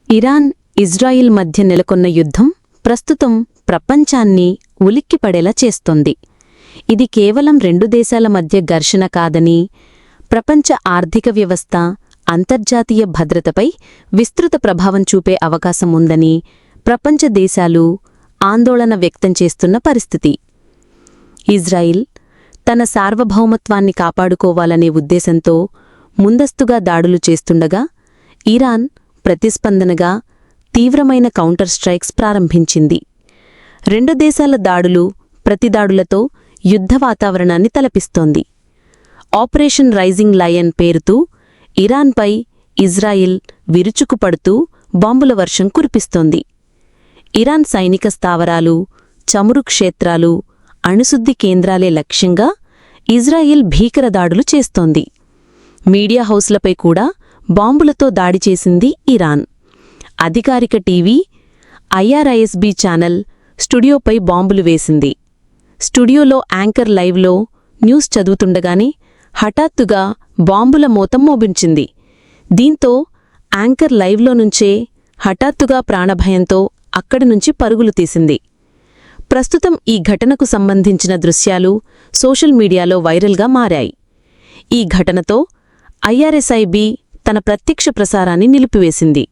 Iran, Israel మధ్య నెలకొన్న యుద్ధం ప్రస్తుతం ప్రపంచాన్ని ఉలిక్కిపడేలా చేస్తోంది. ఇది కేవలం రెండు దేశాల మధ్య ఘర్షణ కాదని, ప్రపంచ ఆర్థిక వ్యవస్థ, అంతర్జాతీయ భద్రతపై విస్తృత ప్రభావం చూపే అవకాశం ఉందని ప్రపంచ దేశాలు ఆందోళన వ్యక్తం చేస్తున్న పరిస్థితి. ఇజ్రాయిల్ తన సార్వభౌమత్వాన్ని కాపాడుకోవాలనే ఉద్దేశంతో ముందస్తుగా దాడులు చేస్తుండగా, ఇరాన్ ప్రతిస్పందనగా తీవ్రమైన కౌంటర్ స్ట్రైక్స్ ప్రారంభించింది. రెండు దేశాల దాడులు, ప్రతిదాడులతో యుద్ధ వాతావరణాన్ని తలపిస్తోంది. ఆపరేషన్ రైజింగ్ లయన్ పేరుతో ఇరాన్పై ఇజ్రాయిల్ విరుచుకుపడుతూ బాంబుల వర్షం కురిపిస్తోంది. ఇరాన్ సైనిక స్థావరాలు, చమురు క్షేత్రాలు, అణుశుద్ధి కేంద్రాలే లక్ష్యంగా ఇజ్రాయిల్ భీకర దాడులు చేస్తోంది. మీడియా హౌస్లపై కూడా బాంబులతో దాడి చేసింది ఇరాన్. అధికారిక టీవీ ఐఆర్ఐఎస్బీ ఛానల్ స్టూడియోపై బాంబులు వేసింది. స్టూడియోలో యాంకర్ లైవ్లో న్యూస్ చదువుతుండగానే హఠాత్తుగా బాంబుల మోతం మోగించింది. దీంతో యాంకర్ లైవ్లో నుంచే హఠాత్తుగా ప్రాణభయంతో అక్కడి నుంచి పరుగులు తీసింది. ప్రస్తుతం ఈ ఘటనకు సంబంధించిన దృశ్యాలు సోషల్ మీడియాలో వైరల్గా మారాయి. ఈ ఘటనతో ఐఆర్ఎస్ఐబీ తన ప్రత్యక్ష ప్రసారాన్ని నిలిపివేసింది.